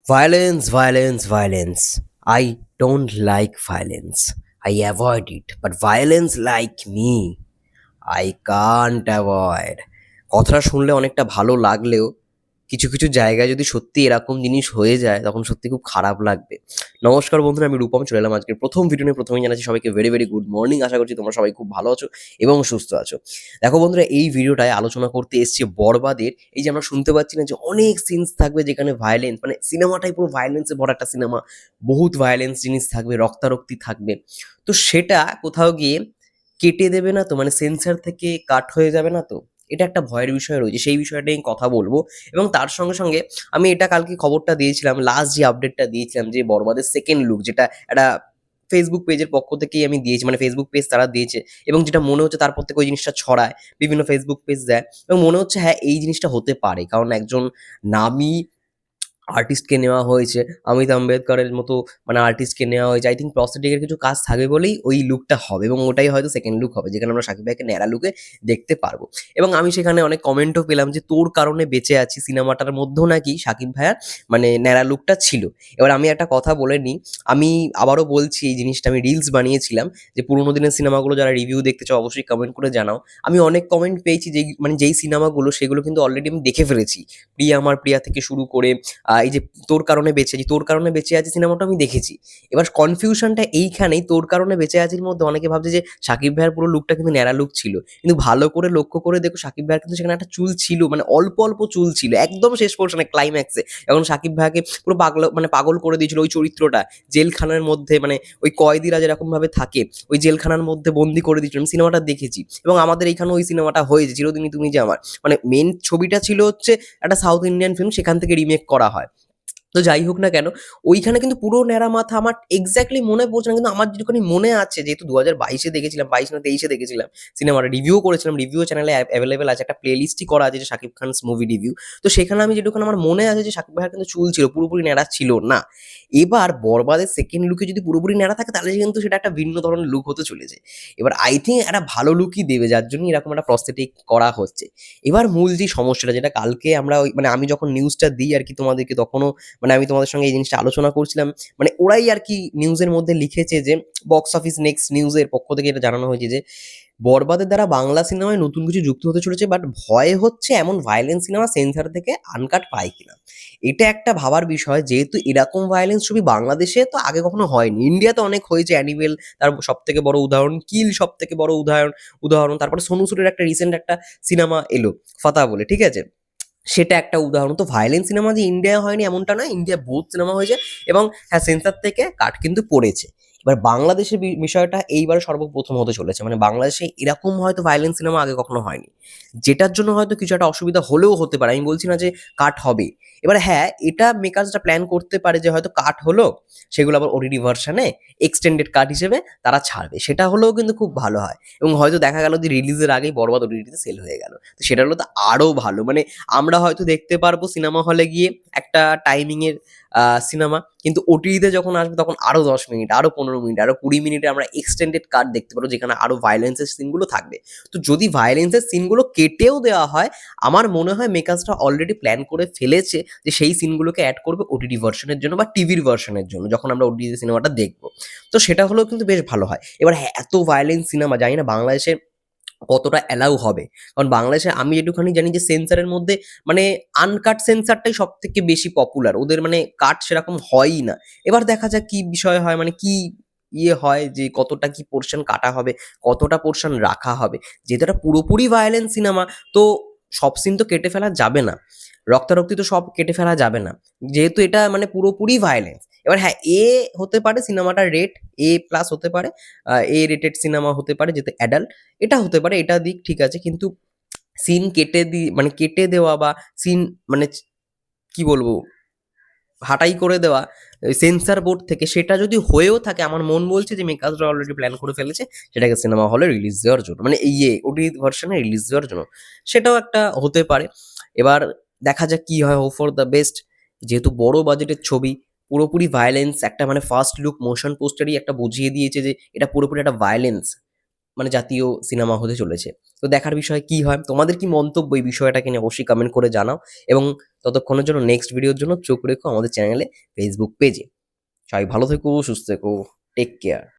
Violence, violence, violence. I don't like violence. I avoid it. But violence like me, I can't avoid. কথাটা শুনলে অনেকটা ভালো লাগলেও কিছু কিছু জায়গায় যদি সত্যি এরকম জিনিস হয়ে যায় তখন সত্যি খুব খারাপ লাগবে। নমস্কার বন্ধুরা, আমি রূপম চলে এলাম আজকের প্রথম ভিডিও নিয়ে। প্রথমেই জানাচ্ছি সবাইকে ভেরি ভেরি গুড মর্নিং। আশা করছি তোমরা সবাই খুব ভালো আছো এবং সুস্থ আছো। দেখো বন্ধুরা, এই ভিডিওটায় আলোচনা করতে এসেছি বরবাদের। এই যে আমরা শুনতে পাচ্ছি না যে অনেক সিনস থাকবে যেখানে ভায়োলেন্স, মানে সিনেমাটাই পুরো ভায়োলেন্সে ভরা একটা সিনেমা। বহুত ভায়োলেন্স জিনিস থাকবে, রক্তারক্তি থাকবে। তো সেটা কোথাও গিয়ে কেটে দেবে না তো, মানে সেন্সার থেকে কাট হয়ে যাবে না তো? এটা একটা ভয়ের বিষয় রয়েছে, সেই বিষয়টা নিয়ে কথা বলবো। এবং তার সঙ্গে সঙ্গে আমি এটা কালকে খবরটা দিয়েছিলাম, লাস্ট যে আপডেটটা দিয়েছিলাম যে বরবাদের সেকেন্ড লুক, যেটা একটা ফেসবুক পেজের পক্ষ থেকেই আমি দিয়েছি, মানে ফেসবুক পেজ তারা দিয়েছে। এবং যেটা মনে হচ্ছে তারপর থেকে ওই জিনিসটা ছড়ায়, বিভিন্ন ফেসবুক পেজ দেয়, এবং মনে হচ্ছে হ্যাঁ এই জিনিসটা হতে পারে, কারণ একজন নামী আর্টিস্টকে নেওয়া হয়েছে। অমিত আম্বেদকরের মতো মানে আর্টিস্টকে নেওয়া হয়েছে। আই থিঙ্ক প্রস্থেটিকের কিছু কাজ থাকবে বলেই ওই লুকটা হবে, এবং ওটাই হয়তো সেকেন্ড লুক হবে, যেখানে আমরা শাকিব ভাইকে ন্যাড়া লুকে দেখতে পারবো। এবং আমি সেখানে অনেক কমেন্টও পেলাম যে তোর কারণে বেঁচে আছি সিনেমাটার মধ্যেও নাকি শাকিব ভাইয়ার মানে ন্যাড়া লুকটা ছিল। এবার আমি একটা কথা বলে নিই, আমি আবারও বলছি এই জিনিসটা আমি রিলস বানিয়েছিলাম যে পুরোনো দিনের সিনেমাগুলো যারা রিভিউ দেখতে চাও অবশ্যই কমেন্ট করে জানাও। আমি অনেক কমেন্ট পেয়েছি যেই মানে যেই সিনেমাগুলো সেগুলো কিন্তু অলরেডি আমি দেখে ফেলেছি। প্রিয়া আমার প্রিয়া থেকে শুরু করে এই যে তোর কারণে বেঁচে আছি, তোর কারণে বেঁচে আছি সিনেমাটা আমি দেখেছি। এবার কনফিউশনটা এইখানেই, তোর কারণে বেঁচে আছির মধ্যে অনেকে ভাবছে যে শাকিব ভাইয়ের পুরো লুকটা কিন্তু ন্যাড়া লুক ছিল, কিন্তু ভালো করে লক্ষ্য করে দেখো শাকিব ভাইয়ের কিন্তু সেখানে একটা চুল ছিল, মানে অল্প অল্প চুল ছিল একদম শেষ পোর্শনে ক্লাইম্যাক্সে, এখন শাকিব ভাইকে পুরো পাগল মানে পাগল করে দিয়েছিল ওই চরিত্রটা। জেলখানার মধ্যে মানে ওই কয়েদিরা যেরকম ভাবে থাকে ওই জেলখানার মধ্যে বন্দি করে দিয়েছিল, আমি সিনেমাটা দেখেছি। এবং আমাদের এইখানে ওই সিনেমাটা হয়েছে চিরদিনই তুমি যে আমার, মানে মেন ছবিটা ছিল হচ্ছে একটা সাউথ ইন্ডিয়ান ফিল্ম, সেখান থেকে রিমেক করা হয়। তো যাই হোক না কেন, ওইখানে কিন্তু পুরো ন্যাড়া মাথা, আমার এক্স্যাক্টলি মনে পড়ছে না, কিন্তু আমার যেটুখানি মনে আছে, যেহেতু 2022-এ দেখেছিলাম, 22 না 23-এ দেখেছিলাম সিনেমাটা, রিভিউ করেছিলাম, রিভিউ চ্যানেলে অ্যাভেলেবেল আছে, একটা প্লে লিস্টই করা আছে যে শাকিব খানস মুভি রিভিউ। তো সেখানে আমি যেটুখানি আমার মনে আছে যে শাকিব ভাইয়ের কিন্তু চুল ছিল, পুরোপুরি ন্যাড়া ছিল না। এবার বরবাদের সেকেন্ড লুকে যদি পুরোপুরি ন্যাড়া থাকে তাহলে কিন্তু সেটা একটা ভিন্ন ধরনের লুক হতে চলেছে। এবার আই থিঙ্ক একটা ভালো লুকই দেবে, যার জন্য এরকম একটা প্রস্থেটিক করা হচ্ছে। এবার মূল যে সমস্যাটা, যেটা কালকে আমরা ওই মানে আমি যখন নিউজটা দিই আর কি তোমাদেরকে, তখনও মানে আমি তোমাদের সঙ্গে এই জিনিসটা আলোচনা করছিলাম, মানে ওরাই আর কি নিউজের মধ্যে লিখেছে যে বক্স অফিস নেক্সট নিউজের পক্ষ থেকে এটা জানানো হয়েছে যে বরবাদের দ্বারা বাংলা সিনেমায় নতুন কিছু যুক্ত হতে চলেছে, বাট ভয় হচ্ছে এমন ভায়োলেন্স সিনেমা সেন্সার থেকে আনকাট পায় কিনা। এটা একটা ভাবার বিষয়, যেহেতু এরকম ভায়োলেন্স ছবি বাংলাদেশে তো আগে কখনো হয়নি, ইন্ডিয়াতে অনেক হয়েছে, অ্যানিমেল তার সব থেকে বড় উদাহরণ, কিল সব থেকে বড় উদাহরণ, তারপরে সোনু সুরের একটা রিসেন্ট একটা সিনেমা এলো ফাতা বলে, ঠিক আছে, সেটা একটা উদাহরণ। তো ভায়োলেন্স সিনেমা যে ইন্ডিয়া হয়নি এমনটা নয়, ইন্ডিয়া বহুত সিনেমা হয়েছে, এবং হ্যাঁ সেন্সার থেকে কাট কিন্তু পড়েছে। এবার বাংলাদেশের বিষয়টা এইবার সর্বপ্রথম হতে চলেছে, মানে বাংলাদেশে এরকম হয়তো ভায়োলেন্স সিনেমা আগে কখনো হয়নি, যেটার জন্য হয়তো কিছু একটা অসুবিধা হলেও হতে পারে, আমি বলছি না যে কাট হবে। এবার হ্যাঁ এটা মেকার্সটা প্ল্যান করতে পারে যে হয়তো কাট হলো, সেগুলো আবার ওটিটি ভার্সানে এক্সটেন্ডেড কাট হিসেবে তারা ছাড়বে, সেটা হলেও কিন্তু খুব ভালো হয়। এবং হয়তো দেখা গেল যে রিলিজের আগেই বরবাদ ওটিটিতে সেল হয়ে গেল, তো সেটা হলো তো আরও ভালো। মানে আমরা হয়তো দেখতে পারবো সিনেমা হলে গিয়ে একটা টাইমিং এর সিনেমা, কিন্তু ওটিটিতে যখন আসবে তখন আরো 10 মিনিট, আরো 15 মিনিট, আরো 20 মিনিটে আমরা এক্সটেন্ডেড কাট দেখতে পারবো, যেখানে আরো ভায়োলেন্সের সিনগুলো থাকবে। তো যদি ভায়োলেন্সের সিনগুলো কেটেও দেওয়া হয়, আমার মনে হয় মেকার্সরা অলরেডি প্ল্যান করে ফেলেছে যে সেই সিনগুলোকে অ্যাড করবে ওটিটি ভার্সনের জন্য বা টিভির ভার্সনের জন্য, যখন আমরা ওটিটি সিনেমাটা দেখবো। তো সেটা হলেও কিন্তু বেশ ভালো হয়। এবার হ্যাঁ এত ভায়োলেন্স সিনেমা জানি না বাংলাদেশে কতটা অ্যালাউ হবে, কারণ বাংলাদেশে আমি যেটুখানি জানি যে সেন্সারের মধ্যে মানে আনকাট সেন্সারটাই সব থেকে বেশি পপুলার, ওদের মানে কাট সেরকম হয়ই না। এবার দেখা যাক কি বিষয় হয়, মানে কি হয় যে কতটা কি পোর্শন কাটা হবে, কতটা পোর্শন রাখা হবে। যেহেতু এটা পুরোপুরি ভায়োলেন্স সিনেমা, তো সব সিন তো কেটে ফেলা যাবে না, রক্তারক্তি তো সব কেটে ফেলা যাবে না, যেহেতু এটা মানে পুরোপুরি ভায়োলেন্স। এবার হ্যাঁ এ হতে পারে সিনেমাটার রেট, এ প্লাস হতে পারে, এ রেটেড সিনেমা হতে পারে যেহেতু অ্যাডাল্ট, এটা হতে পারে, এটা দিক ঠিক আছে। কিন্তু সিন মানে কেটে দেওয়া বা সিন মানে কি বলবো হাঁটাই করে দেওয়া সেন্সার বোর্ড থেকে, সেটা যদি হয়েও থাকে আমার মন বলছে যে মেকার্সরা অলরেডি প্ল্যান করে ফেলেছে সেটাকে সিনেমা হলে রিলিজ দেওয়ার জন্য, মানে ইয়ে ওটিটি ভার্সনে রিলিজ দেওয়ার জন্য। সেটাও একটা হতে পারে। এবার দেখা যাক কি হয়, হোপ ফর দ্য বেস্ট। যেহেতু বড় বাজেটের ছবি, পুরোপুরি ভায়োলেন্স, একটা মানে ফার্স্ট লুক মোশন পোস্টারই একটা বুঝিয়ে দিয়েছে যে এটা পুরোপুরি একটা ভায়োলেন্স, মানে জাতীয় সিনেমা হতে চলেছে। তো দেখার বিষয় কি হয়, তোমাদের কি মন্তব্য এই বিষয়টাকে নিয়ে অবশ্যই কমেন্ট করে জানাও, এবং ততক্ষণের জন্য নেক্সট ভিডিওর জন্য চোখ রেখো আমাদের চ্যানেলে, ফেসবুক পেজে। সবাই ভালো থেকো, সুস্থ থেকো, টেক কেয়ার।